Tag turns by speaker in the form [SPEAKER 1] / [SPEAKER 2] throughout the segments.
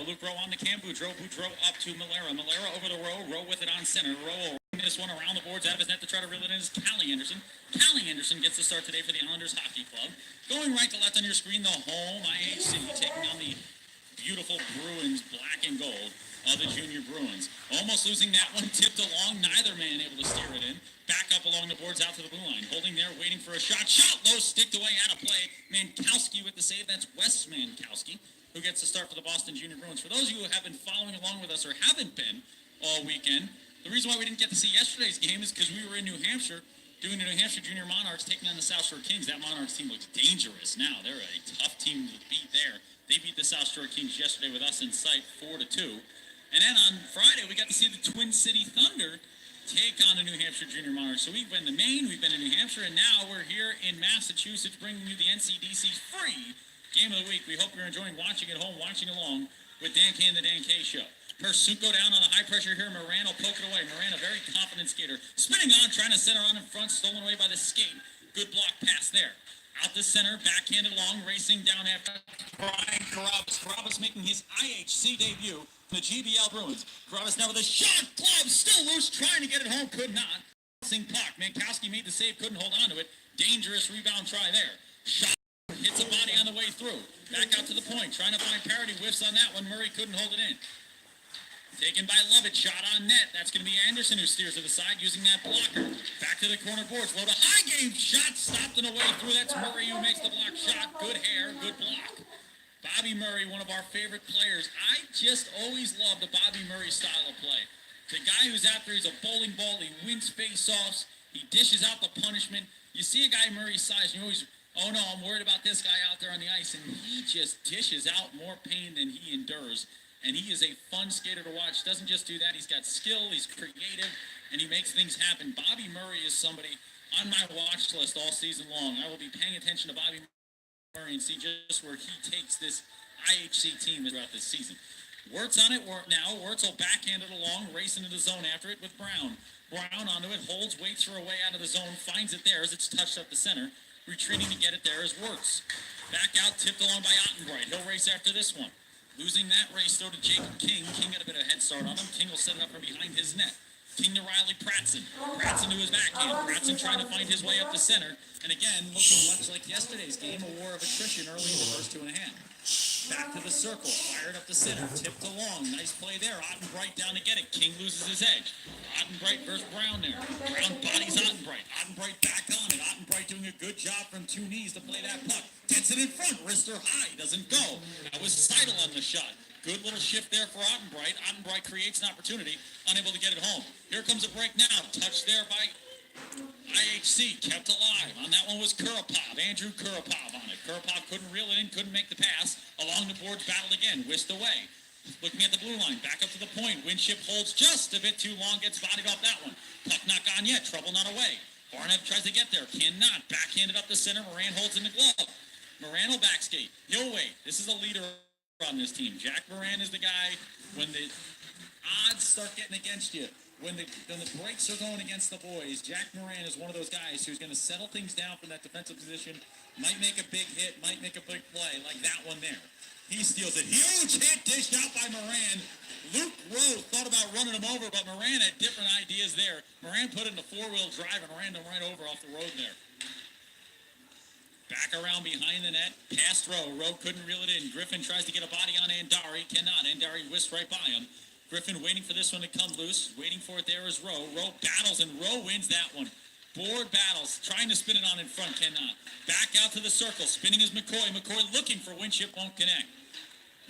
[SPEAKER 1] Luke Rowe on the cam. Boudreau up to Malera. Malera over the Rowe. Rowe with it on center. Rowe this one around the boards out of his net to try to reel it in is Callie Anderson. Callie Anderson gets the start today for the Islanders Hockey Club. Going right to left on your screen, the home IHC taking on the beautiful Bruins, black and gold of the Junior Bruins. Almost losing that one, tipped along, neither man able to steer it in. Back up along the boards out to the blue line. Holding there, waiting for a shot. Shot low, sticked away, out of play. Mankowski with the save. That's Wes Mankowski, who gets the start for the Boston Junior Bruins. For those of you who have been following along with us or haven't been all weekend, the reason why we didn't get to see yesterday's game is because we were in New Hampshire doing the New Hampshire Junior Monarchs taking on the South Shore Kings. That Monarchs team looks dangerous now. They're a tough team to beat there. They beat the South Shore Kings yesterday with us in sight 4-2. And then on Friday, we got to see the Twin City Thunder take on the New Hampshire Junior Monarchs. So we've been to Maine, we've been to New Hampshire, and now we're here in Massachusetts bringing you the Ncdc's free Game of the Week. We hope you're enjoying watching at home, watching along with Dan K and the Dan K Show. Pursuit go down on the high pressure here. Moran will poke it away. Moran, a very confident skater. Spinning on, trying to center on in front, stolen away by the skate. Good block pass there. Out the center, backhanded long, racing down after Brian Carabas. Carabas making his IHC debut from the GBL Bruins. Carabas now with a shot, glove, still loose, trying to get it home, could not. Bouncing puck. Mankowski made the save, couldn't hold on to it. Dangerous rebound try there. Shot. Hits a body on the way through. Back out to the point. Trying to find parity. Whiffs on that one. Murray couldn't hold it in. Taken by Lovett. Shot on net. That's going to be Anderson who steers to the side using that blocker. Back to the corner boards. Load a high game shot. Stopped on the way through. That's Murray who makes the block shot. Good hair. Good block. Bobby Murray, one of our favorite players. I just always loved the Bobby Murray style of play. The guy who's out there, he's a bowling ball. He wins face-offs. He dishes out the punishment. You see a guy Murray's size, and you always... Oh no, I'm worried about this guy out there on the ice, and he just dishes out more pain than he endures. And he is a fun skater to watch. Doesn't just do that, he's got skill, he's creative, and he makes things happen. Bobby Murray is somebody on my watch list all season long. I will be paying attention to Bobby Murray and see just where he takes this IHC team throughout this season. Wirtz on it now. Wirtz will backhand it along, race into the zone after it with Brown. Brown onto it, holds, waits for a way out of the zone, finds it there as it's touched up the center. Retreating to get it there is Wirtz. Back out, tipped along by Ottenbright. He'll race after this one. Losing that race, though, to Jacob King. King got a bit of a head start on him. King will set it up from behind his net. King to Riley Pratson. Pratson to his backhand. Pratson trying to find his way up the center. And again, looking much like yesterday's game, a war of attrition early in the first 2.5. Back to the circle, fired up the center, tipped along. Nice play there. Ottenbright down to get it. King loses his edge. Ottenbright versus Brown there. Brown bodies Ottenbright. Ottenbright back on it. Ottenbright doing a good job from two knees to play that puck. Gets it in front. Wrister high. Doesn't go. That was Seidel on the shot. Good little shift there for Ottenbright. Ottenbright creates an opportunity. Unable to get it home. Here comes a break now. Touch there by IHC, kept alive. On that one was Kurapov, Andrew Kurapov on it. Kurapov couldn't reel it in, couldn't make the pass. Along the boards, battled again, whisked away. Looking at the blue line, back up to the point. Winship holds just a bit too long, gets bodied off that one. Puck not gone yet, trouble not away. Barnev tries to get there, cannot. Backhanded up the center, Moran holds in the glove. Moran will backskate, he'll wait. This is a leader on this team. Jack Moran is the guy when the odds start getting against you. When the breaks are going against the boys, Jack Moran is one of those guys who's going to settle things down from that defensive position, might make a big hit, might make a big play, like that one there. He steals it. Huge hit dished out by Moran. Luke Rowe thought about running him over, but Moran had different ideas there. Moran put it in a four-wheel drive and ran him right over off the road there. Back around behind the net, past Rowe. Rowe couldn't reel it in. Griffin tries to get a body on Andari, cannot. Andari whisks right by him. Griffin waiting for this one to come loose. Waiting for it there is Rowe. Rowe battles, and Rowe wins that one. Board battles. Trying to spin it on in front. Cannot. Back out to the circle. Spinning is McCoy. McCoy looking for Winship. Won't connect.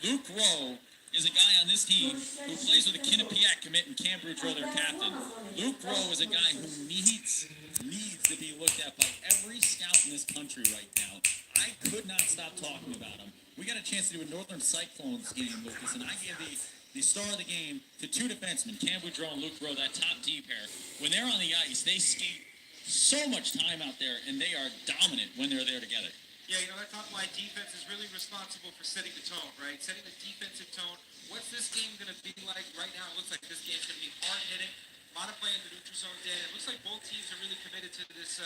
[SPEAKER 1] Luke Rowe is a guy on this team who plays with a Quinnipiac commit and Cam Boudreau, their captain. Luke Rowe is a guy who needs to be looked at by every scout in this country right now. I could not stop talking about him. We got a chance to do a Northern Cyclones game, Lucas, and I gave the star of the game to two defensemen, Cam Boudreau and Luke Rowe, that top D pair. When they're on the ice, they skate so much time out there, and they are dominant when they're there together.
[SPEAKER 2] Yeah, that's not why defense is really responsible for setting the tone, right? Setting the defensive tone. What's this game going to be like right now? It looks like this game's going to be hard-hitting. A lot of play in the neutral zone, Dan. It looks like both teams are really committed to this,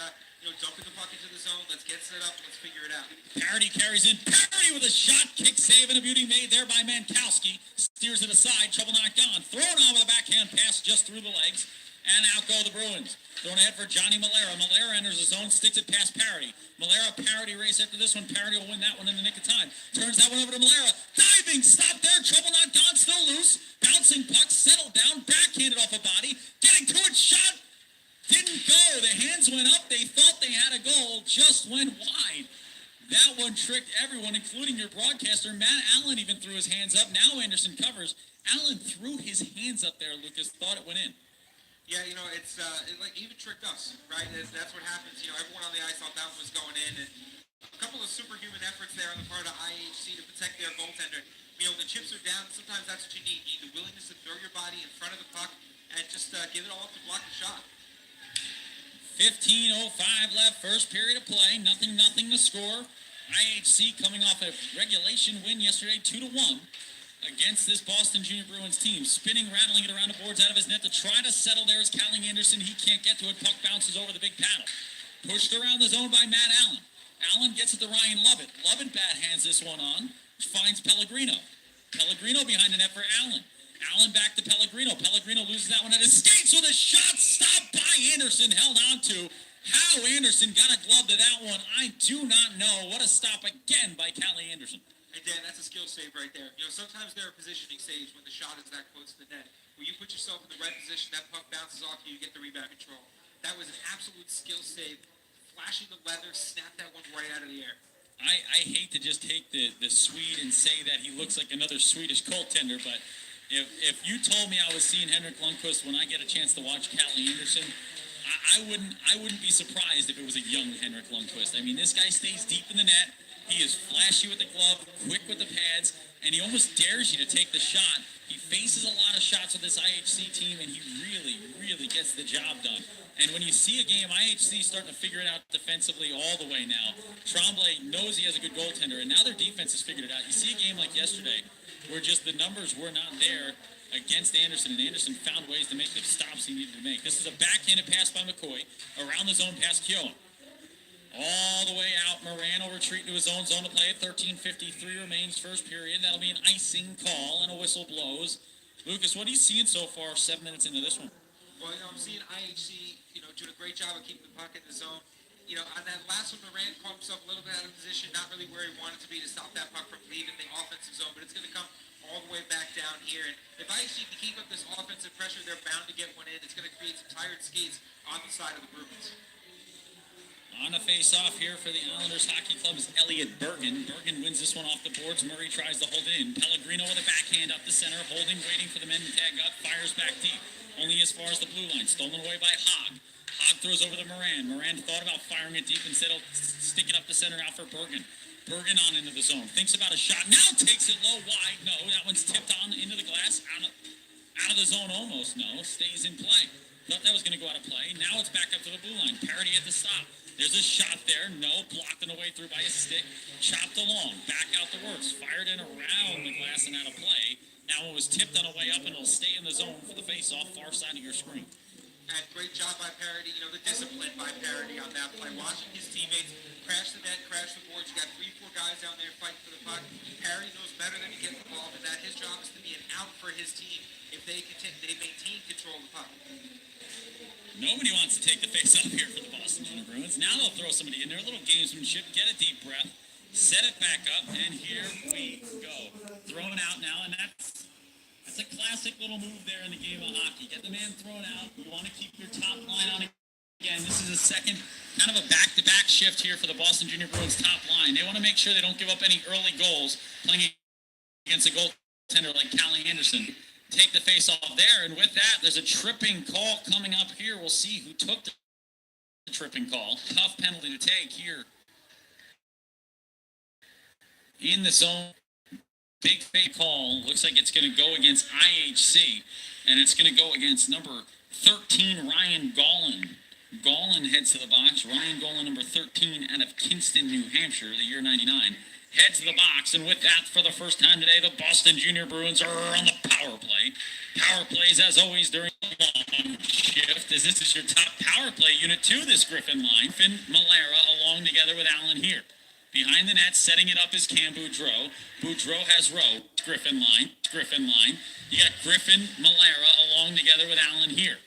[SPEAKER 2] dumping the puck into the zone. Let's get set up. Let's figure it out.
[SPEAKER 1] Parody carries in. Parody with a shot. Kick save and a beauty made there by Mankowski. Steers it aside. Trouble not gone. Thrown on with a backhand pass just through the legs. And out go the Bruins. Thrown ahead for Johnny Malera. Malera enters the zone, sticks it past Parody. Malera, Parody race after this one. Parody will win that one in the nick of time. Turns that one over to Malera. Diving, stop there. Trouble not gone, still loose. Bouncing puck, settled down, backhanded off a body. Getting to it, shot. Didn't go. The hands went up. They thought they had a goal. Just went wide. That one tricked everyone, including your broadcaster. Matt Allen even threw his hands up. Now Anderson covers. Allen threw his hands up there, Lucas. Thought it went in.
[SPEAKER 2] Yeah, it like even tricked us, right? That's what happens. Everyone on the ice thought that was going in, and a couple of superhuman efforts there on the part of IHC to protect their goaltender. The chips are down. Sometimes that's what you need. You need the willingness to throw your body in front of the puck and just give it all up to block the shot.
[SPEAKER 1] 15:05 left, first period of play. Nothing to score. IHC coming off a regulation win yesterday, 2-1. Against this Boston Junior Bruins team. Spinning, rattling it around the boards out of his net to try to settle there is Callie Anderson. He can't get to it. Puck bounces over the big paddle. Pushed around the zone by Matt Allen. Allen gets it to Ryan Lovett. Lovett bad hands this one on. Finds Pellegrino. Pellegrino behind the net for Allen. Allen back to Pellegrino. Pellegrino loses that one at his skates with a shot stopped by Anderson. Held on to. How Anderson got a glove to that one, I do not know. What a stop again by Callie Anderson.
[SPEAKER 2] And Dan, that's a skill save right there. Sometimes there are positioning saves when the shot is that close to the net. When you put yourself in the right position, that puck bounces off you get the rebound control. That was an absolute skill save. Flashing the leather, snap that one right out of the air.
[SPEAKER 1] I hate to just take the Swede and say that he looks like another Swedish goaltender, but if you told me I was seeing Henrik Lundqvist when I get a chance to watch Callie Anderson, I wouldn't be surprised if it was a young Henrik Lundqvist. I mean, this guy stays deep in the net. He is flashy with the glove, quick with the pads, and he almost dares you to take the shot. He faces a lot of shots with this IHC team, and he really gets the job done. And when you see a game, IHC starting to figure it out defensively all the way now. Tremblay knows he has a good goaltender, and now their defense has figured it out. You see a game like yesterday where just the numbers were not there against Anderson, and Anderson found ways to make the stops he needed to make. This is a backhanded pass by McCoy around the zone past Keown. All the way out, Moran will retreat to his own zone to play at 13:53 remains first period. That'll be an icing call and a whistle blows. Lucas, what are you seeing so far 7 minutes into this one?
[SPEAKER 2] Well, I'm seeing IHC, doing a great job of keeping the puck in the zone. On that last one, Moran caught himself a little bit out of position, not really where he wanted to be to stop that puck from leaving the offensive zone, but it's going to come all the way back down here. And if IHC can keep up this offensive pressure, they're bound to get one in. It's going to create some tired skates on the side of the Bruins.
[SPEAKER 1] On the face-off here for the Islanders Hockey Club is Elliot Bergen. Bergen wins this one off the boards. Murray tries to hold it in. Pellegrino with a backhand up the center, holding, waiting for the men to tag up. Fires back deep, only as far as the blue line. Stolen away by Hogg. Hogg throws over to Moran. Moran thought about firing it deep. Instead of sticking up the center out for Bergen. Bergen on into the zone. Thinks about a shot. Now takes it low, wide. No, that one's tipped on into the glass. Out of the zone almost. No, stays in play. Thought that was going to go out of play. Now it's back up to the blue line. Parody at the stop. There's a shot there. No, blocked on the way through by a stick. Chopped along. Back out the works. Fired in around the glass and out of play. That one was tipped on the way up and it'll stay in the zone for the face-off far side of your screen.
[SPEAKER 2] And great job by Parody. The discipline by Parody on that play. Watching his teammates crash the net, crash the boards. You got 3-4 guys down there fighting for the puck. Parody knows better than to get involved in that. His job is to be an out for his team if they maintain control of the puck.
[SPEAKER 1] Nobody wants to take the face-off here for the Boston Junior Bruins. Now they'll throw somebody in there. A little gamesmanship. Get a deep breath. Set it back up. And here we go. Thrown out now. And that's a classic little move there in the game of hockey. Get the man thrown out. You want to keep your top line on again. This is a second, kind of a back-to-back shift here for the Boston Junior Bruins top line. They want to make sure they don't give up any early goals playing against a goaltender like Callie Anderson. Take the face off there, and with that, there's a tripping call coming up here. We'll see who took the tripping call. Tough penalty to take here in the zone. Big fake call. Looks like it's going to go against IHC, and it's going to go against number 13, Ryan Gollin. Gollin heads to the box. Ryan Gollin, number 13, out of Kinston, New Hampshire, the year 99, heads the box, and with that, for the first time today, the Boston Junior Bruins are on the power play. Power plays, as always, during the long shift, as this is your top power play unit to this Griffin line. Finn Malera along together with Allen here. Behind the net, setting it up is Cam Boudreau. Boudreau has Rowe. Griffin line. You got Griffin, Malera along together with Allen here.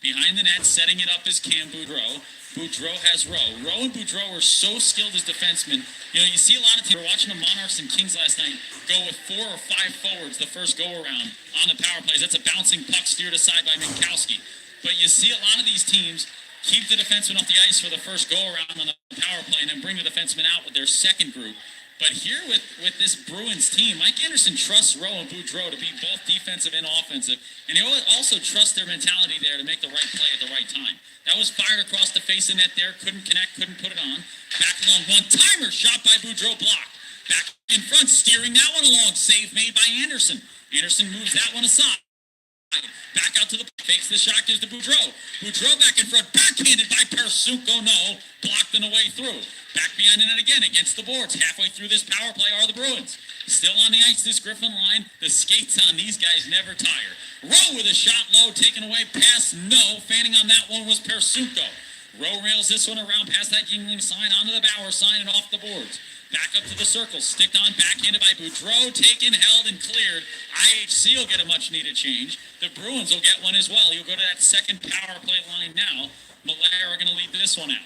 [SPEAKER 1] Behind the net, setting it up is Cam Boudreau. Boudreau has Rowe. Rowe and Boudreau are so skilled as defensemen. You know, you see a lot of teams. We were watching the Monarchs and Kings last night go with 4 or 5 forwards the first go-around on the power plays. That's a bouncing puck steered aside by Minkowski. But you see a lot of these teams keep the defenseman off the ice for the first go-around on the power play and then bring the defenseman out with their second group. But here with this Bruins team, Mike Anderson trusts Rowe and Boudreau to be both defensive and offensive. And he also trusts their mentality there to make the right play at the right time. That was fired across the face of net there. Couldn't connect, couldn't put it on. Back along, one-timer shot by Boudreau, blocked. Back in front, steering that one along. Save made by Anderson. Anderson moves that one aside. Back out to the fakes the shot, gives to Boudreau. Boudreau back in front, backhanded by Persuco, no. Blocked on the way through. Back behind the net again against the boards. Halfway through this power play are the Bruins. Still on the ice, this Griffin line. The skates on these guys never tire. Rowe with a shot low, taken away, pass, no. Fanning on that one was Persuco. Rowe rails this one around past that Yingling sign, onto the Bauer sign, and off the boards. Back up to the circle, sticked on, backhanded by Boudreau, taken, held, and cleared. IHC will get a much-needed change. The Bruins will get one as well. You'll go to that second power play line now. Malera are going to lead this one out.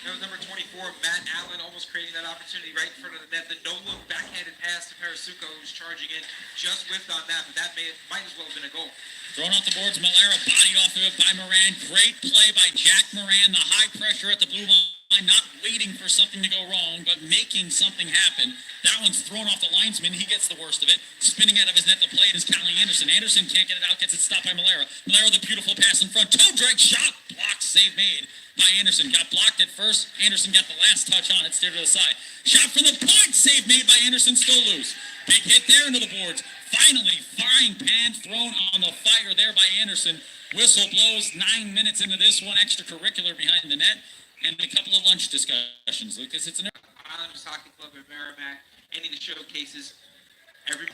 [SPEAKER 2] That was number 24, Matt Allen, almost creating that opportunity right in front of the net. The no-look backhanded pass to Persuco, who's charging in, just whiffed on that, but that might as well have been a goal.
[SPEAKER 1] Thrown off the boards, Malera bodied off of it by Moran. Great play by Jack Moran. The high pressure at the blue line, not waiting for something to go wrong, but making something happen. That one's thrown off the linesman. He gets the worst of it. Spinning out of his net to play it is Callie Anderson. Anderson can't get it out, gets it stopped by Malera. Malera with a beautiful pass in front. Toe drag shot. Blocked, save made by Anderson. Got blocked at first. Anderson got the last touch on it, steered to the side. Shot from the point. Save made by Anderson, still loose. Big hit there into the boards. Finally, frying pan thrown on the fire there by Anderson. Whistle blows 9 minutes into this one. Extracurricular behind the net. And a couple of lunch discussions, Lucas. It's an
[SPEAKER 2] Islanders Hockey Club at Merrimack. Any of the showcases.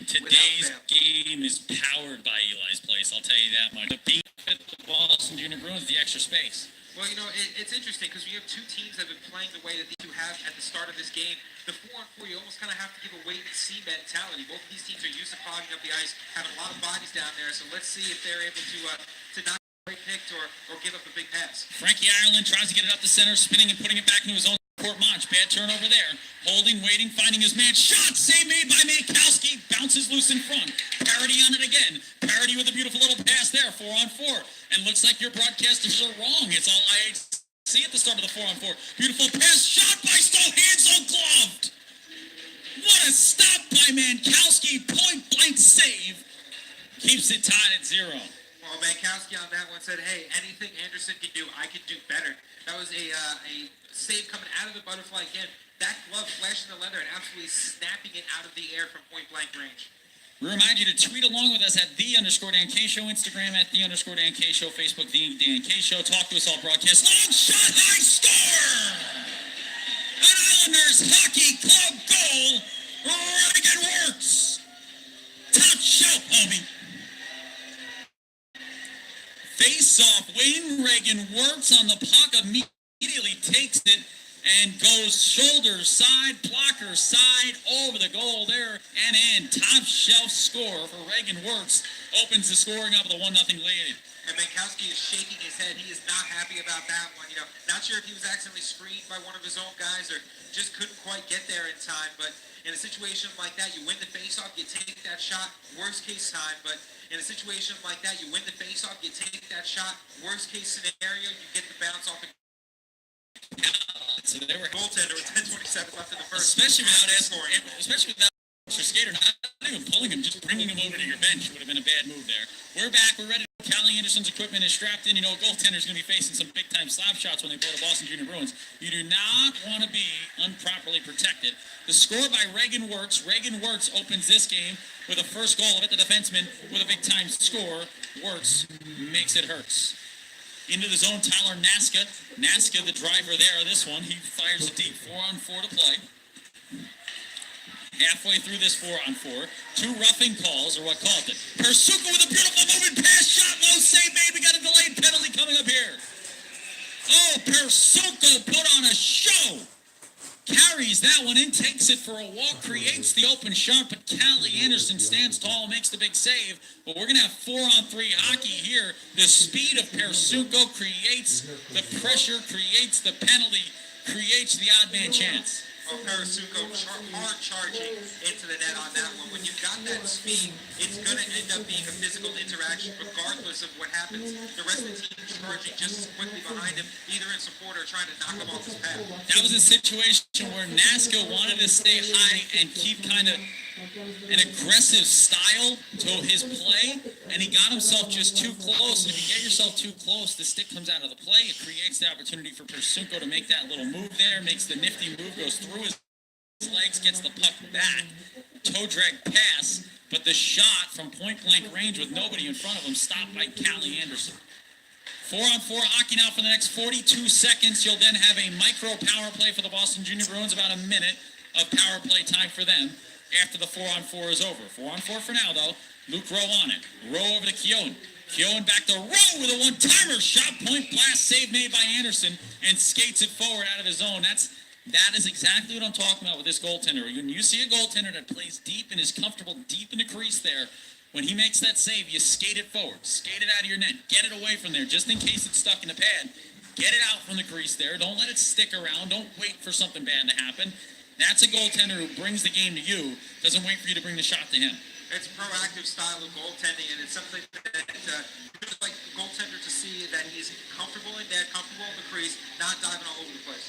[SPEAKER 1] Today's game is powered by Eli's Place, I'll tell you that much. The benefit of the Boston Junior Bruins, the extra space.
[SPEAKER 2] Well, you know, it's interesting because we have two teams that have been playing the way that these two have at the start of this game. The 4-on-4, you almost kind of have to give a wait-and-see mentality. Both of these teams are used to clogging up the ice, having a lot of bodies down there. So let's see if they're able to not get picked or give up a big pass.
[SPEAKER 1] Frankie Ireland tries to get it up the center, spinning and putting it back into his own court. Monch, bad turnover there. Holding, waiting, finding his man. Shot, save made by Minkowski. Bounces loose in front. Parody on it again. Parody with a beautiful little pass there, 4-on-4. And looks like your broadcasters are wrong. It's all IHC at the start of the 4-on-4. Beautiful pass, shot by Stowe, hands all gloved. What a stop by Minkowski. Point blank save. Keeps it tied at 0.
[SPEAKER 2] Well, Minkowski on that one said, hey, anything Anderson can do, I can do better. That was a save coming out of the butterfly again. That glove flashing the leather and absolutely snapping it out of the air from point blank range.
[SPEAKER 1] We remind you to tweet along with us at @the_Dan K Show, Instagram at @the_Dan K Show, Facebook the Dan K Show. Talk to us all broadcast. Long shot, high score! An Islanders Hockey Club goal. Reagan Works. Top shelf, homie. Face off. Wayne Reagan works on the puck, immediately takes it and goes shoulder side, blocker side, over the goal there and in. Top shelf score for Reagan Works. Opens the scoring up with a 1-0 lead.
[SPEAKER 2] And Minkowski is shaking his head. He is not happy about that one. You know, not sure if he was accidentally screened by one of his own guys or just couldn't quite get there in time. But in a situation like that, you win the faceoff, you take that shot, worst case time. But in a situation like that, you win the faceoff, you take that shot, worst case scenario, you get the bounce off.
[SPEAKER 1] So they were
[SPEAKER 2] goaltender with 10:27 left in the first.
[SPEAKER 1] Especially without extra skater, not even pulling him, just bringing him over to your bench would have been a bad move there. We're back. We're ready. Callie Anderson's equipment is strapped in. You know, a goaltender's going to be facing some big-time slap shots when they play the Boston Junior Bruins. You do not want to be improperly protected. The score by Reagan Works. Reagan Works opens this game with a first goal of it. The defenseman with a big-time score. Works makes it hurts. Into the zone, Tyler Naska. Naska, the driver there of this one. He fires it deep, 4-on-4 to play. halfway through this 4-on-4. Two roughing calls, or what called it. Persuka with a beautiful moving pass, shot low, save made. We got a delayed penalty coming up here. Oh, Persuka put on a show. Carries that one in, takes it for a walk, creates the open shot, but Callie Anderson stands tall, makes the big save. But we're going to have 4-on-3 hockey here. The speed of Persuka creates the pressure, creates the penalty, creates the odd man chance.
[SPEAKER 2] Oh, Persuka hard charging into the net on that one. When you've got that speed, it's going to end up being a physical interaction regardless of what happens. The rest of the team charging just as quickly behind him, either in support or trying to knock him off his path.
[SPEAKER 1] That was a situation where Nasca wanted to stay high and keep kind of an aggressive style to his play, and he got himself just too close. And if you get yourself too close, the stick comes out of the play. It creates the opportunity for Persuka to make that little move there, makes the nifty move, goes through his legs, gets the puck back, toe drag pass, but the shot from point blank range with nobody in front of him stopped by Callie Anderson. 4-on-4 hockey now for the next 42 seconds. You'll then have a micro power play for the Boston Junior Bruins, about a minute of power play time for them after the 4-on-4 is over. 4-on-4 for now, though. Luke Rowe on it. Rowe over to Keown. Keown back to Rowe with a one-timer shot. Point blast save made by Anderson and skates it forward out of his zone. That is exactly what I'm talking about with this goaltender. When you see a goaltender that plays deep and is comfortable deep in the crease there, when he makes that save, you skate it forward. Skate it out of your net. Get it away from there just in case it's stuck in the pad. Get it out from the crease there. Don't let it stick around. Don't wait for something bad to happen. That's a goaltender who brings the game to you, doesn't wait for you to bring the shot to him.
[SPEAKER 2] It's a proactive style of goaltending, and it's something that just like the goaltender to see that he's comfortable in net, comfortable in the crease, not diving all over the place.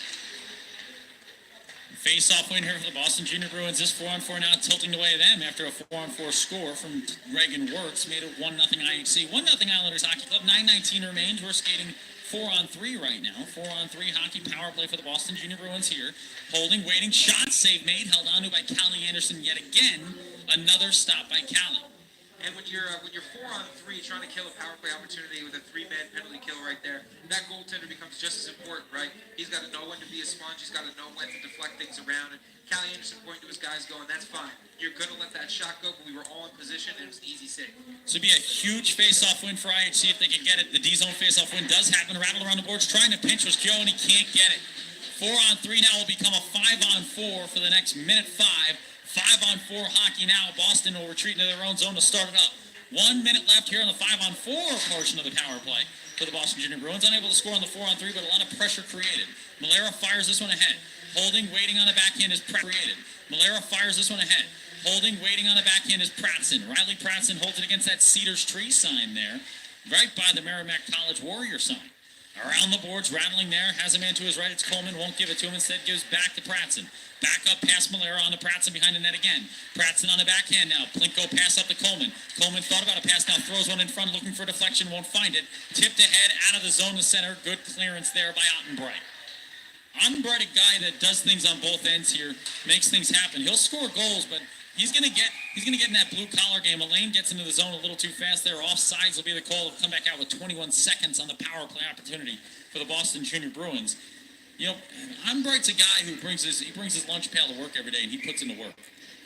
[SPEAKER 1] Face-off win here for the Boston Junior Bruins. This 4-on-4 now tilting away them after a 4-on-4 score from Reagan Wirtz made it 1-0 IHC. 1-0 Islanders Hockey Club. 9:19 remains. We're skating 4-on-3 right now. 4-on-3 hockey power play for the Boston Junior Bruins here. Holding, waiting, shot, save made, held on to by Callie Anderson yet again. Another stop by Callie.
[SPEAKER 2] And when you're 4-on-3 trying to kill a power play opportunity with a 3-man penalty kill right there, that goaltender becomes just as important, right? He's got to know when to be a sponge. He's got to know when to deflect things around. And Callie Anderson pointing to his guys going, that's fine. You're going to let that shot go, but we were all in position, and it was an easy save. So
[SPEAKER 1] it'd be a huge face-off win for IHC if they can get it. The D-zone face-off win does happen. Rattle around the boards, trying to pinch was Kyo, and he can't get it. 4-on-3 now will become a 5-on-4 for the next minute 5. 5-on-4 hockey now. Boston will retreat into their own zone to start it up. 1 minute left here on the 5-on-4 portion of the power play for the Boston Junior Bruins. Unable to score on the 4-on-3, but a lot of pressure created. Malera fires this one ahead. Holding, waiting on the backhand is created. Malera fires this one ahead. Holding, waiting on the backhand is Pratson. Riley Pratson holds it against that Cedars Tree sign there, right by the Merrimack College Warrior sign. Around the boards, rattling there, has a man to his right, it's Coleman, won't give it to him, instead gives back to Pratson. Back up past Malera on to Pratson behind the net again. Pratson on the backhand now, Plinko pass up to Coleman. Coleman thought about a pass, now throws one in front, looking for a deflection, won't find it. Tipped ahead, out of the zone to center, good clearance there by Ottenbright. Ottenbright, a guy that does things on both ends here, makes things happen. He'll score goals, but he's gonna get in that blue collar game. Elaine gets into the zone a little too fast there. Offsides will be the call. He'll come back out with 21 seconds on the power play opportunity for the Boston Junior Bruins. You know, Ottenbright's a guy who brings his lunch pail to work every day, and he puts in the work.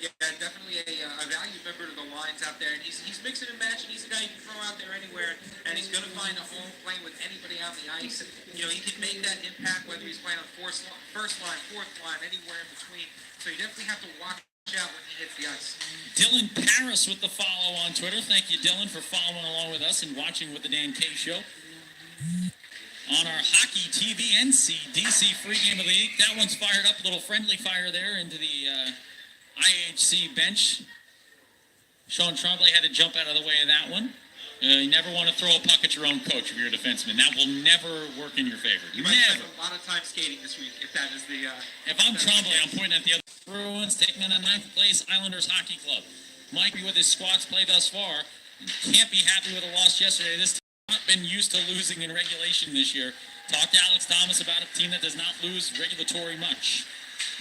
[SPEAKER 2] Yeah, definitely a valued member to the lines out there, and he's mixing and matching. He's a guy you can throw out there anywhere, and he's going to find a home playing with anybody on the ice. And, you know, he can make that impact whether he's playing on first line, fourth line, anywhere in between. So you definitely have to watch out when he hits the ice. Dylan
[SPEAKER 1] Paris with the follow on Twitter. Thank you, Dylan, for following along with us and watching with the Dan K Show. On our Hockey TV Ncdc free game of the week. That one's fired up. A little friendly fire there into the IHC bench. Sean Tremblay had to jump out of the way of that one. You never want to throw a puck at your own coach if you're a defenseman. That will never work in your favor.
[SPEAKER 2] You might spend a lot of time skating this week if that is the...
[SPEAKER 1] if I'm Tremblay, I'm pointing at the other Bruins, taking on a 9th place Islanders Hockey Club. Mike, with his squad's play thus far, can't be happy with a loss yesterday. This team has not been used to losing in regulation this year. Talked to Alex Thomas about a team that does not lose regulatory much.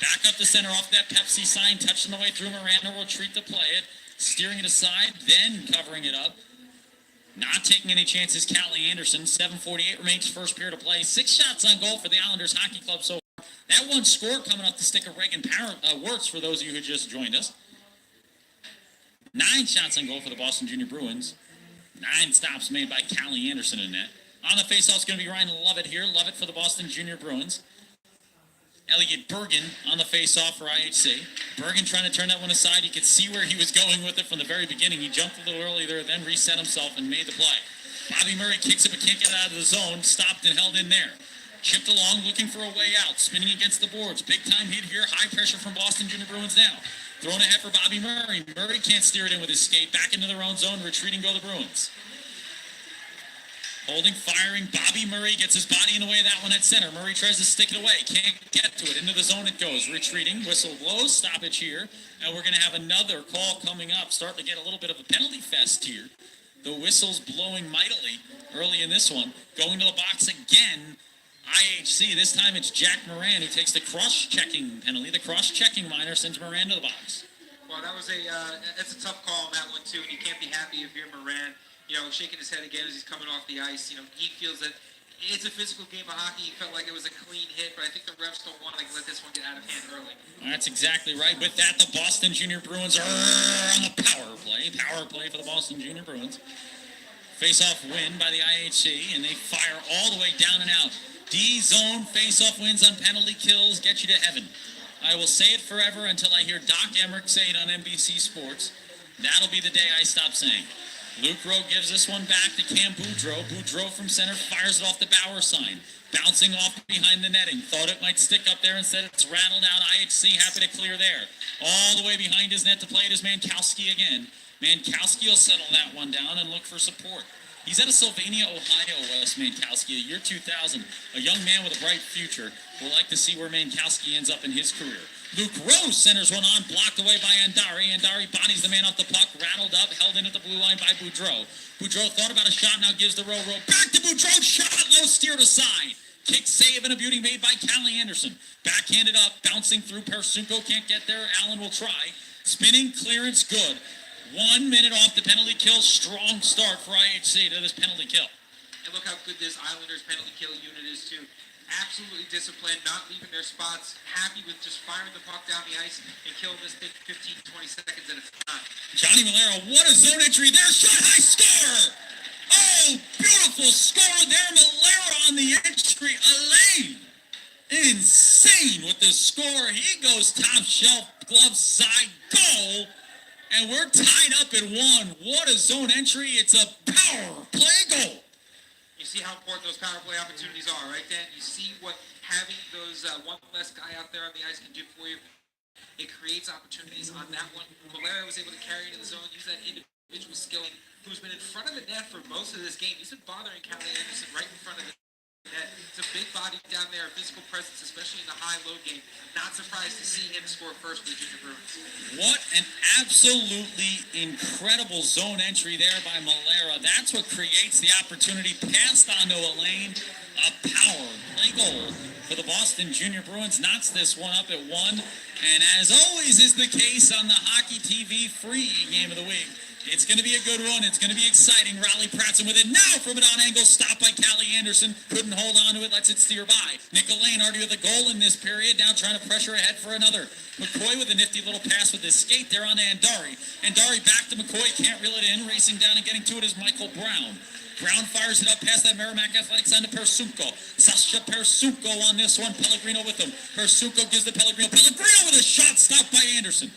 [SPEAKER 1] Back up the center off that Pepsi sign, touched on the way through. Miranda will retreat to play it, steering it aside, then covering it up. Not taking any chances, Callie Anderson. 7:48 remains, first period of play. 6 shots on goal for the Islanders Hockey Club so far. That one score coming off the stick of Reagan Wirtz for those of you who just joined us. 9 shots on goal for the Boston Junior Bruins. 9 stops made by Callie Anderson in net. On the faceoff is going to be Ryan Lovett here. Lovett for the Boston Junior Bruins. Elliot Bergen on the faceoff for IHC. Bergen trying to turn that one aside. You could see where he was going with it from the very beginning. He jumped a little early there, then reset himself and made the play. Bobby Murray kicks it but can't get it out of the zone. Stopped and held in there. Chipped along, looking for a way out. Spinning against the boards. Big time hit here. High pressure from Boston Junior Bruins now. Thrown ahead for Bobby Murray. Murray can't steer it in with his skate. Back into their own zone. Retreating go the Bruins. Holding, firing. Bobby Murray gets his body in the way of that one at center. Murray tries to stick it away. Can't get to it. Into the zone it goes. Retreating. Whistle blows. Stoppage here. And we're going to have another call coming up. Starting to get a little bit of a penalty fest here. The whistle's blowing mightily early in this one. Going to the box again. IHC. This time it's Jack Moran who takes the cross-checking penalty. The cross-checking minor sends Moran to the box.
[SPEAKER 2] Well, that was that's a tough call on that one, too, and you can't be happy if you're Moran, shaking his head again as he's coming off the ice. He feels that it's a physical game of hockey. He felt like it was a clean hit, but I think the refs don't want to let this one get out of hand early.
[SPEAKER 1] That's exactly right. With that, the Boston Junior Bruins are on the power play. Power play for the Boston Junior Bruins. Face-off win by the IHC, and they fire all the way down and out. D-zone face-off wins on penalty kills get you to heaven. I will say it forever until I hear Doc Emmerich say it on NBC Sports. That'll be the day I stop saying. Luke Rowe gives this one back to Cam Boudreau. Boudreau from center fires it off the Bauer sign. Bouncing off behind the netting. Thought it might stick up there. Instead it's rattled out. IHC happy to clear there. All the way behind his net to play it is Mankowski again. Mankowski will settle that one down and look for support. He's out of Sylvania, Ohio, Wes Mankowski, year 2000. A young man with a bright future. We'll like to see where Mankowski ends up in his career. Luke Rose centers one on, blocked away by Andari. Andari bodies the man off the puck, rattled up, held in at the blue line by Boudreau. Boudreau thought about a shot, now gives the Rowe. Back to Boudreau, shot, low, steered aside. Kick save and a beauty made by Callie Anderson. Backhanded up, bouncing through. Persunko can't get there. Allen will try. Spinning, clearance, good. 1 minute off the penalty kill. Strong start for IHC to this penalty kill.
[SPEAKER 2] And look how good this Islanders penalty kill unit is, too. Absolutely disciplined, not leaving their spots, happy with just firing the puck down the ice and killing this thing 15, 20 seconds at a time.
[SPEAKER 1] Johnny Malero, what a zone entry there. Shot, high score! Oh, beautiful score there. Malero on the entry. Elaine. Insane with the score. He goes top shelf, glove side, goal. And we're tied up at 1. What a zone entry. It's a power play goal.
[SPEAKER 2] You see how important those power play opportunities are, right, Dan? You see what having those one less guy out there on the ice can do for you. It creates opportunities on that one. Malero was able to carry it in the zone, use that individual skill, who's been in front of the net for most of this game. He's been bothering Callie Anderson right in front of the net. It's a big body down there, a physical presence, especially in the high-low game. Not surprised to see him score first for the Junior Bruins.
[SPEAKER 1] What an absolutely incredible zone entry there by Malera. That's what creates the opportunity. Passed on to Elaine. A power play goal for the Boston Junior Bruins. Knocks this one up at 1. And as always is the case on the Hockey TV free game of the week, it's going to be a good one. It's going to be exciting. Raleigh Pratzen with it now from an on angle. Stopped by Callie Anderson. Couldn't hold on to it. Lets it steer by. Nick Elaine already with a goal in this period. Now trying to pressure ahead for another. McCoy with a nifty little pass with his skate there on to Andari. Andari back to McCoy. Can't reel it in. Racing down and getting to it is Michael Brown. Brown fires it up past that Merrimack Athletics on to Persunko. Sasha Persunko on this one. Pellegrino with him. Persunko gives the Pellegrino. Pellegrino with a shot stopped by Anderson.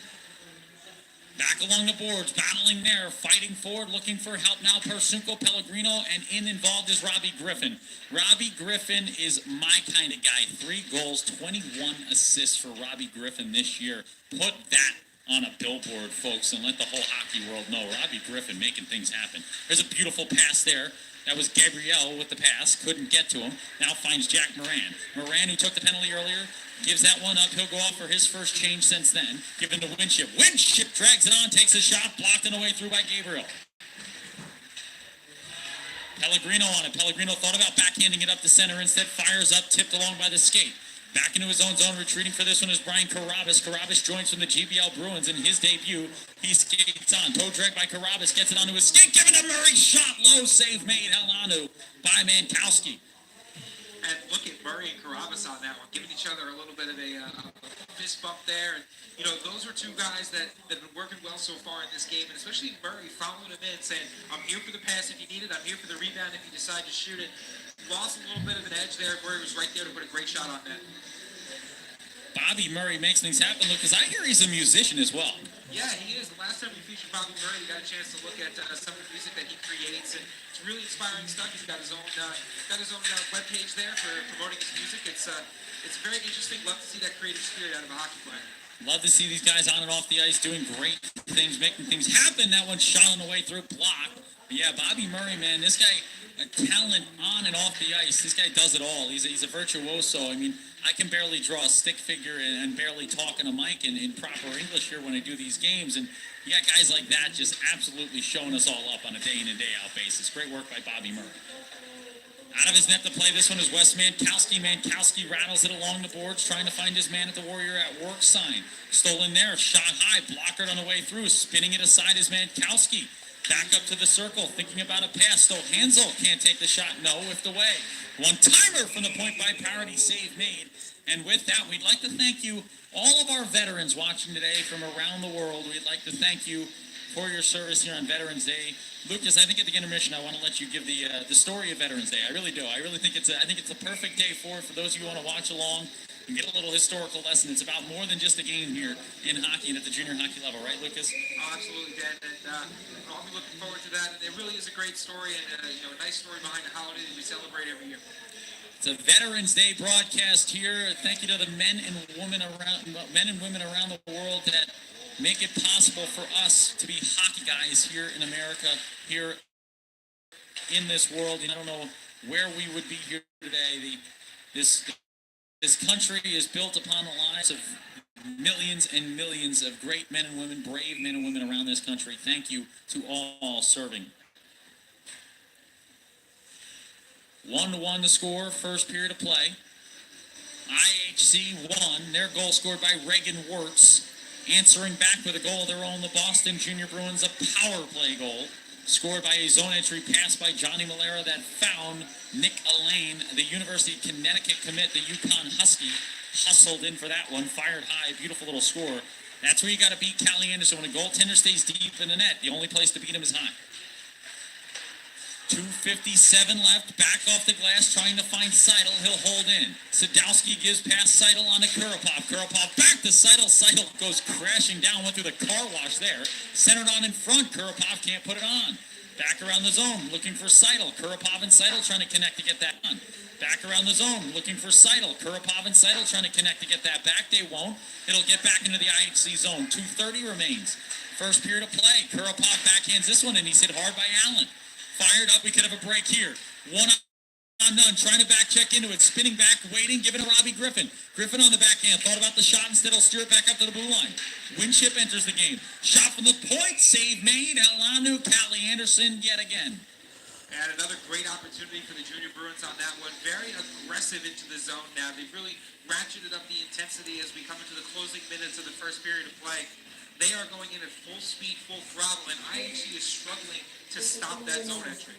[SPEAKER 1] Back along the boards, battling there, fighting forward, looking for help now. Persunko, Pellegrino, and involved is Robbie Griffin. Robbie Griffin is my kind of guy. 3 goals, 21 assists for Robbie Griffin this year. Put that on a billboard, folks, and let the whole hockey world know. Robbie Griffin making things happen. There's a beautiful pass there. That was Gabrielle with the pass. Couldn't get to him. Now finds Jack Moran. Moran, who took the penalty earlier, gives that one up. He'll go off for his first change since then. Given to Winship. Winship drags it on, takes a shot, blocked on the way through by Gabriel. Pellegrino on it. Pellegrino thought about backhanding it up the center. Instead fires up, tipped along by the skate. Back into his own zone, retreating for this one is Brian Carabas. Carabas joins from the GBL Bruins in his debut. He skates on. Toe drag by Carabas, gets it onto his skate. Given to Murray, shot low, save made, held onto by Mankowski.
[SPEAKER 2] And look at Murray. Murray and Carabas on that one, giving each other a little bit of a fist bump there. And, you know, those were two guys that have been working well so far in this game, and especially Murray following him in, saying, I'm here for the pass if you need it, I'm here for the rebound if you decide to shoot it. Lost a little bit of an edge there. Murray was right there to put a great shot on net.
[SPEAKER 1] Bobby Murray makes things happen, because I hear he's a musician as well.
[SPEAKER 2] Yeah, he is. The last time we featured Bobby Murray, we got a chance to look at some of the music that he creates, and it's really inspiring stuff. He's got his own webpage there for promoting his music. It's very interesting. Love to see that creative spirit out of a hockey player.
[SPEAKER 1] Love to see these guys on and off the ice doing great things, making things happen. That one shot on the way through, blocked. But yeah, Bobby Murray, man, this guy, a talent on and off the ice. This guy does it all. He's a virtuoso. I mean, I can barely draw a stick figure and barely talk in a mic in proper English here when I do these games. And you got guys like that just absolutely showing us all up on a day in and day out basis. Great work by Bobby Murray. Out of his net to play, this one is Wes Mankowski. Mankowski rattles it along the boards, trying to find his man at the Warrior at work sign. Stolen there, shot high, blockered on the way through, spinning it aside is Mankowski. Back up to the circle, thinking about a pass. Still Hansel can't take the shot. No, whiffed away. One-timer from the point by Parody, save made. And with that, we'd like to thank you, all of our veterans watching today from around the world. We'd like to thank you for your service here on Veterans Day. Lucas, I think at the intermission, I want to let you give the story of Veterans Day. I really do. I really think it's a perfect day for those of you who want to watch along and get a little historical lesson. It's about more than just a game here in hockey and at the junior hockey level, right, Lucas?
[SPEAKER 2] Oh, absolutely, Dan. And I'll be looking forward to that. It really is a great story and a nice story behind the holiday that we celebrate every year.
[SPEAKER 1] It's a Veterans Day broadcast here. Thank you to the men and women around the world that make it possible for us to be hockey guys here in America, here in this world. And I don't know where we would be here today. This country is built upon the lives of millions and millions of great men and women, brave men and women around this country. Thank you to all serving. 1-1 the score, first period of play. IHC won. Their goal scored by Reagan Wirtz. Answering back with a goal of their own, the Boston Junior Bruins, a power play goal. Scored by a zone entry pass by Johnny Malera that found Nick Elaine, the University of Connecticut commit, the Yukon Husky. Hustled in for that one, fired high, beautiful little score. That's where you got to beat Callie Anderson when a goaltender stays deep in the net. The only place to beat him is high. 2:57 left, back off the glass, trying to find Seidel. He'll hold in. Sadowski gives past Seidel on to Kurapov. Kurapov back to Seidel. Seidel goes crashing down, went through the car wash there. Centered on in front. Kurapov can't put it on. Back around the zone, looking for Seidel. Kurapov and Seidel trying to connect to get that on. Back around the zone, looking for Seidel. Kurapov and Seidel trying to connect to get that back. They won't. It'll get back into the IHC zone. 2:30 remains. First period of play. Kurapov backhands this one, and he's hit hard by Allen. Fired up, we could have a break here. One on none, trying to back check into it. Spinning back, waiting, giving to Robbie Griffin. Griffin on the backhand, thought about the shot, instead he'll steer it back up to the blue line. Winship enters the game. Shot from the point, save made. Elanu, Callie Anderson yet again.
[SPEAKER 2] And another great opportunity for the Junior Bruins on that one. Very aggressive into the zone now. They've really ratcheted up the intensity as we come into the closing minutes of the first period of play. They are going in at full speed, full throttle, and IHC is struggling to stop that zone entry.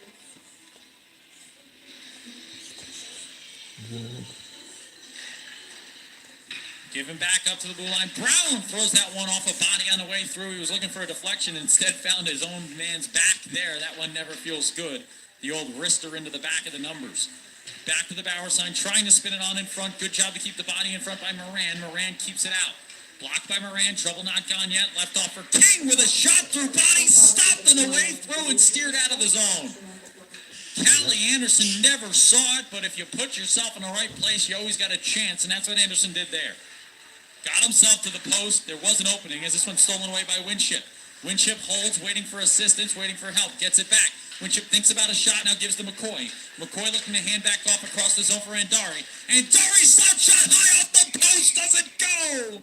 [SPEAKER 1] Giving back up to the blue line. Brown throws that one off a body on the way through. He was looking for a deflection, instead found his own man's back there. That one never feels good. The old wrister into the back of the numbers. Back to the Bauer sign, trying to spin it on in front. Good job to keep the body in front by Moran. Moran keeps it out. Blocked by Moran, trouble not gone yet. Left off for King with a shot through body, stopped on the way through and steered out of the zone. Callie Anderson never saw it, but if you put yourself in the right place, you always got a chance, and that's what Anderson did there. Got himself to the post. There was an opening as this one's stolen away by Winship. Winship holds, waiting for assistance, waiting for help, gets it back. Winship thinks about a shot, now gives to McCoy. McCoy looking to hand back off across the zone for Andari. Andari's slap shot high off the post, doesn't go!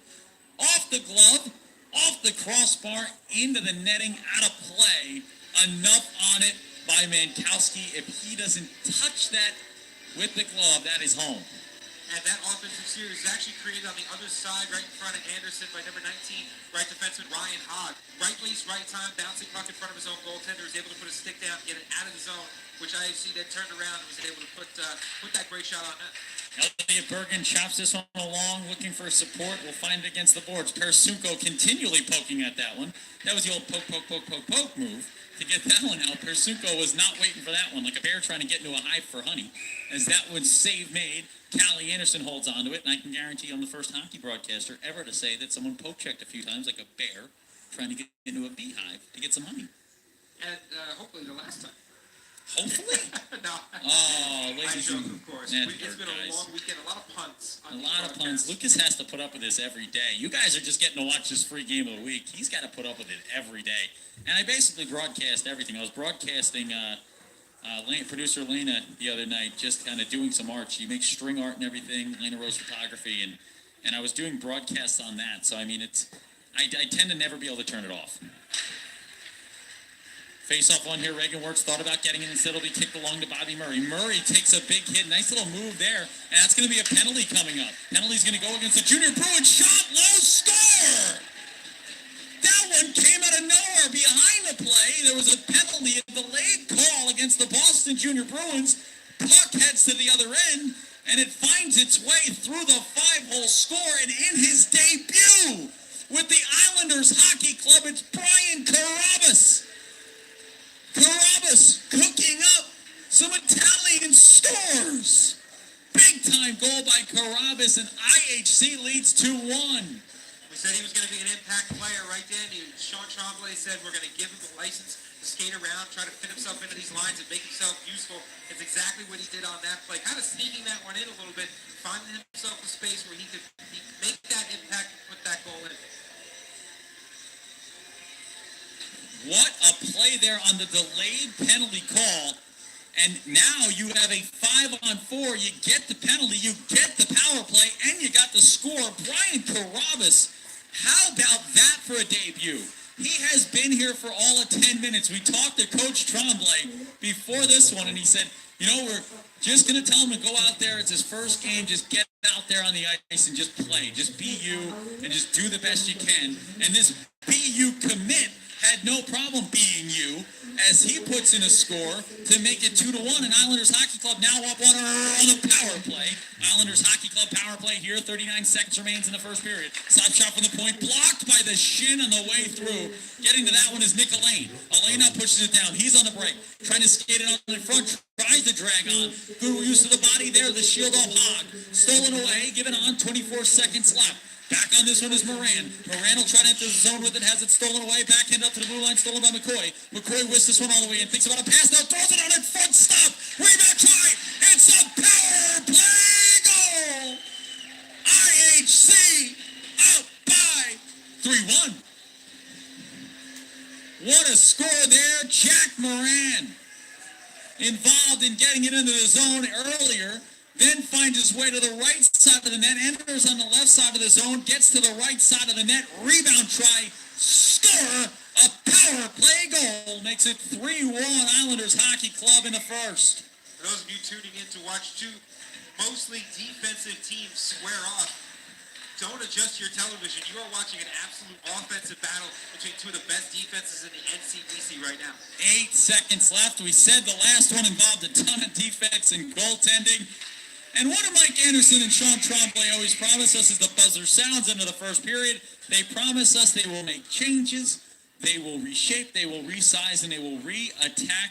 [SPEAKER 1] Off the glove, off the crossbar, into the netting, out of play. Enough on it by Mankowski. If he doesn't touch that with the glove, that is home.
[SPEAKER 2] And that offensive series is actually created on the other side, right in front of Anderson by number 19, right defenseman Ryan Hogg. Right place, right time, bouncing puck in front of his own goaltender, was able to put a stick down, get it out of the zone, which IFC then turned around and was able to put that great shot on net.
[SPEAKER 1] Elliot Bergen chops this one along, looking for support. We'll find it against the boards. Persunko continually poking at that one. That was the old poke, poke, poke, poke, poke move to get that one out. Persunko was not waiting for that one, like a bear trying to get into a hive for honey. As that one's save made, Callie Anderson holds onto it, and I can guarantee I'm the first hockey broadcaster ever to say that someone poke checked a few times like a bear trying to get into a beehive to get some honey.
[SPEAKER 2] And hopefully the last time.
[SPEAKER 1] Hopefully.
[SPEAKER 2] No.
[SPEAKER 1] Oh,
[SPEAKER 2] I
[SPEAKER 1] ladies
[SPEAKER 2] joke,
[SPEAKER 1] and
[SPEAKER 2] of course.
[SPEAKER 1] That's
[SPEAKER 2] It's been
[SPEAKER 1] guys.
[SPEAKER 2] a long weekend, a lot of punts.
[SPEAKER 1] A lot of puns. Lucas has to put up with this every day. You guys are just getting to watch this free game of the week. He's got to put up with it every day. And I basically broadcast everything. I was broadcasting producer Lena the other night, just kind of doing some art. She makes string art and everything. Lena Rose Photography, and I was doing broadcasts on that. So I mean, I tend to never be able to turn it off. Face-off one here. Reagan Wirtz thought about getting it. Instead, it'll be kicked along to Bobby Murray. Murray takes a big hit. Nice little move there. And that's going to be a penalty coming up. Penalty's going to go against the Junior Bruins. Shot low, score! That one came out of nowhere behind the play. There was a penalty, a delayed call against the Boston Junior Bruins. Puck heads to the other end, and it finds its way through the 5-hole score. And in his debut with the Islanders Hockey Club, it's Brian Carabas. Carabas cooking up some Italian scores. Big time goal by Carabas, and IHC leads 2-1.
[SPEAKER 2] We said he was going to be an impact player right then. Sean Tremblay said we're going to give him the license to skate around, try to fit himself into these lines and make himself useful. It's exactly what he did on that play. Kind of sneaking that one in a little bit, finding himself a space where he could make that impact and put that goal in.
[SPEAKER 1] What a play there on the delayed penalty call. And now you have a 5-on-4. You get the penalty, you get the power play, and you got the score. Brian Carabas, how about that for a debut? He has been here for all of 10 minutes. We talked to Coach Tremblay before this one, and he said, you know, we're just going to tell him to go out there. It's his first game. Just get out there on the ice and just play. Just be you and just do the best you can. And this be you commit had no problem being you as he puts in a score to make it 2-1, and Islanders Hockey Club now up on a power play. Islanders Hockey Club power play here. 39 seconds remains in the first period. Side shot from the point, blocked by the shin on the way through. Getting to that one is Nick Alain. Alain now pushes it down. He's on the break, trying to skate it on the front, tries to drag on. Good use of the body there. The shield off Hogg. Stolen away, given on. 24 seconds left. Back on this one is Moran. Moran will try to enter the zone with it, has it stolen away, backhand up to the blue line, stolen by McCoy. McCoy whisks this one all the way in, thinks about a pass, now throws it on it, front stop, rebound try, it's a power play goal! IHC up by 3-1. What a score there, Jack Moran. Involved in getting it into the zone earlier. Then finds his way to the right side of the net, enters on the left side of the zone, gets to the right side of the net, rebound try, score, a power play goal, makes it 3-1 Islanders Hockey Club in the first.
[SPEAKER 2] For those of you tuning in to watch two mostly defensive teams square off, don't adjust your television. You are watching an absolute offensive battle between two of the best defenses in the Ncdc right now.
[SPEAKER 1] 8 seconds left. We said the last one involved a ton of defense and goaltending. And what do Mike Anderson and Sean Tremblay always promise us as the buzzer sounds into the first period? They promise us they will make changes, they will reshape, they will resize, and they will re-attack